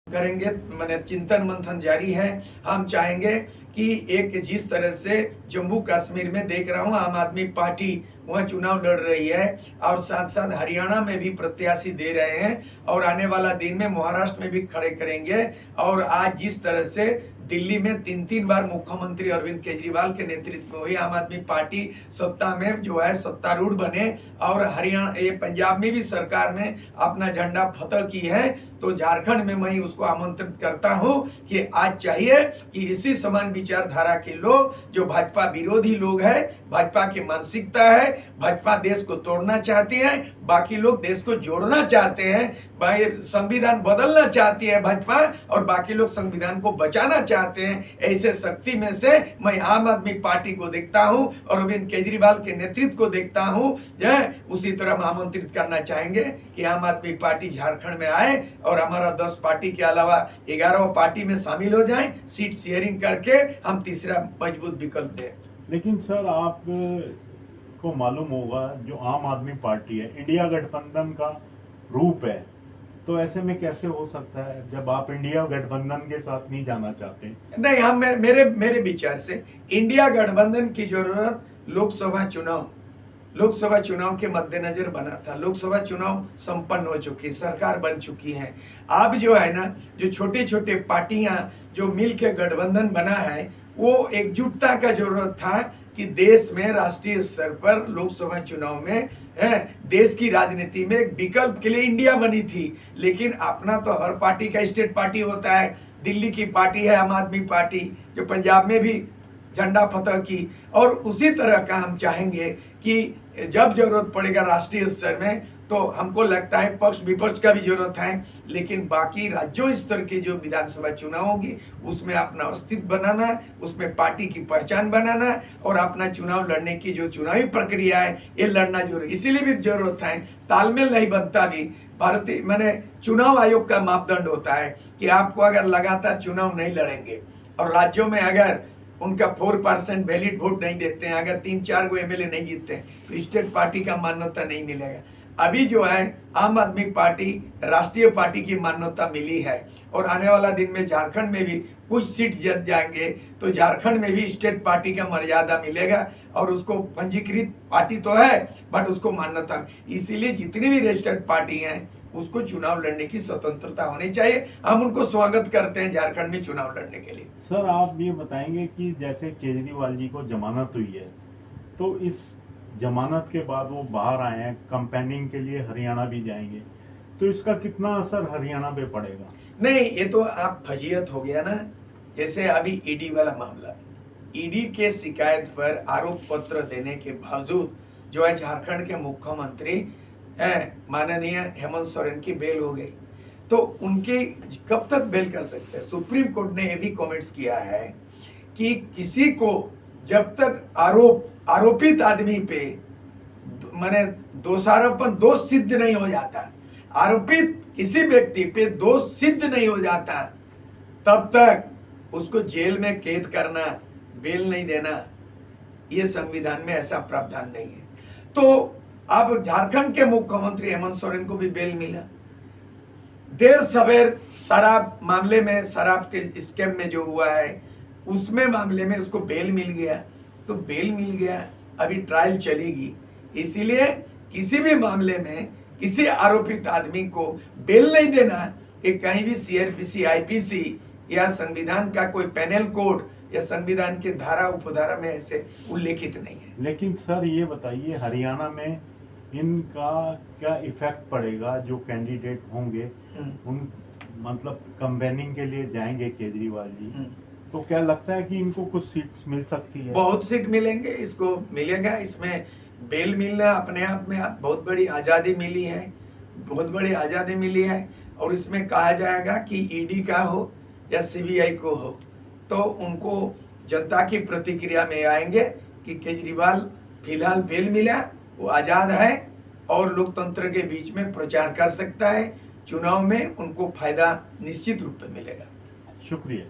करेंगे, मैंने चिंतन मंथन जारी है। हम चाहेंगे कि एक जिस तरह से जम्मू कश्मीर में देख रहा हूँ आम आदमी पार्टी वह चुनाव लड़ रही है और साथ साथ हरियाणा में भी प्रत्याशी दे रहे हैं और आने वाला दिन में महाराष्ट्र में भी खड़े करेंगे। और आज जिस तरह से दिल्ली में 3 बार मुख्यमंत्री अरविंद केजरीवाल के नेतृत्व में हुई आम आदमी पार्टी सत्ता में जो है सत्तारूढ़ बने और हरियाणा ये पंजाब में भी सरकार में अपना झंडा फतह की है, तो झारखंड में मैं उसको आमंत्रित करता हूं कि आज चाहिए कि इसी समान विचारधारा के लोग जो भाजपा विरोधी लोग हैं, भाजपा की मानसिकता है, भाजपा देश को तोड़ना चाहती है, बाकी लोग देश को जोड़ना चाहते हैं, संविधान बदलना चाहती है भाजपा और बाकी लोग संविधान को बचाना चाहते हैं। ऐसे शक्ति में से मैं आम आदमी पार्टी को देखता हूं और अरविंद केजरीवाल के नेतृत्व को देखता हूं। उसी तरह हम आमंत्रित करना चाहेंगे कि आम आदमी पार्टी झारखंड में आए और हमारा 10 पार्टी के अलावा 11 पार्टी में शामिल हो जाएं, सीट शेयरिंग करके हम तीसरा मजबूत विकल्प दें। लेकिन सर आप को मालूम होगा जो आम आदमी पार्टी है इंडिया गठबंधन का रूप है, तो ऐसे में कैसे हो सकता है जब आप इंडिया गठबंधन के साथ नहीं जाना चाहते? नहीं, हम मेरे विचार से इंडिया गठबंधन की जरूरत लोकसभा चुनाव के मद्देनजर बना था। लोकसभा चुनाव संपन्न हो चुकी, सरकार बन चुकी है। अब जो है ना, जो छोटे छोटे पार्टियां जो मिल के गठबंधन बना है, वो एकजुटता का जरूरत था कि देश में राष्ट्रीय स्तर पर लोकसभा चुनाव में देश की राजनीति में एक विकल्प के लिए इंडिया बनी थी। लेकिन अपना तो हर पार्टी का स्टेट पार्टी होता है। दिल्ली की पार्टी है आम आदमी पार्टी, जो पंजाब में भी झंडा फतह की, और उसी तरह का हम चाहेंगे कि जब जरूरत पड़ेगा राष्ट्रीय स्तर में, तो हमको लगता है पक्ष विपक्ष का भी जरूरत है, लेकिन बाकी राज्यों स्तर के जो विधानसभा चुनाव होगी उसमें अपना अस्तित्व बनाना, उसमें पार्टी की पहचान बनाना और अपना चुनाव लड़ने की जो चुनावी प्रक्रिया है ये लड़ना जरूरी, इसीलिए भी जरूरत है। तालमेल नहीं बनता भी भारतीय मैंने चुनाव आयोग का मापदंड होता है कि आपको अगर लगातार चुनाव नहीं लड़ेंगे और राज्यों में अगर उनका 4% वैलिड वोट नहीं देते हैं, अगर 3-4 गो एमएलए नहीं जीतते हैं, तो स्टेट पार्टी का मान्यता नहीं मिलेगा। अभी जो है आम आदमी पार्टी राष्ट्रीय पार्टी की मान्यता मिली है और आने वाला दिन में झारखंड में भी कुछ सीट जीत जाएंगे, तो झारखंड में भी स्टेट पार्टी का मर्यादा मिलेगा और उसको पंजीकृत पार्टी तो है बट उसको मान्यता, इसीलिए जितनी भी रजिस्टर्ड पार्टी हैं उसको चुनाव लड़ने की स्वतंत्रता होनी चाहिए। हम उनको स्वागत करते हैं झारखंड में चुनाव लड़ने के लिए। सर आप ये बताएंगे कि जैसे केजरीवाल जी को जमानत हुई है, तो इस जमानत के बाद वो बाहर आए हैं, कैंपेनिंग के लिए हरियाणा भी जाएंगे, तो इसका कितना असर हरियाणा पे पड़ेगा? नहीं, ये तो आप फजीयत हो गया ना। जैसे अभी ईडी वाला मामला, ईडी के शिकायत पर आरोप पत्र देने के बावजूद जो है झारखंड के मुख्यमंत्री माननीय हेमंत सोरेन की बेल हो गई, तो उनके कब तक बेल कर सकते हैं? सुप्रीम कोर्ट ने यह भी कमेंट्स किया है कि किसी को जब तक आरोपित आदमी पे माने दोष सिद्ध नहीं हो जाता, आरोपित किसी व्यक्ति पे दोष सिद्ध नहीं हो जाता, तब तक उसको जेल में कैद करना, बेल नहीं देना, ये संविधान में ऐसा प्रावधान नहीं है। तो अब झारखंड के मुख्यमंत्री हेमंत सोरेन को भी बेल मिला। देर सवेर शराब मामले में, शराब के स्कैम में जो हुआ है उसमें मामले में उसको बेल मिल गया, तो बेल मिल गया, अभी ट्रायल चलेगी। इसीलिए किसी भी मामले में किसी आरोपित आदमी को बेल नहीं देना, कि कहीं भी सीआरपीसी, आईपीसी या संविधान का कोई पैनल कोड या संविधान के धारा उपधारा में ऐसे उल्लेखित नहीं है। लेकिन सर ये बताइए हरियाणा में इनका क्या इफेक्ट पड़ेगा? जो कैंडिडेट होंगे उन मतलब कैंपेनिंग के लिए जाएंगे केजरीवाल जी, तो क्या लगता है कि इनको कुछ सीट्स मिल सकती है? बहुत सीट मिलेंगे, इसको मिलेगा। इसमें बेल मिलना अपने आप में बहुत बड़ी आज़ादी मिली है, बहुत बड़ी आज़ादी मिली है। और इसमें कहा जाएगा कि ईडी का हो या सीबीआई को हो, तो उनको जनता की प्रतिक्रिया में आएंगे कि केजरीवाल फिलहाल बेल मिला, वो आज़ाद है और लोकतंत्र के बीच में प्रचार कर सकता है। चुनाव में उनको फायदा निश्चित रूप में मिलेगा। शुक्रिया।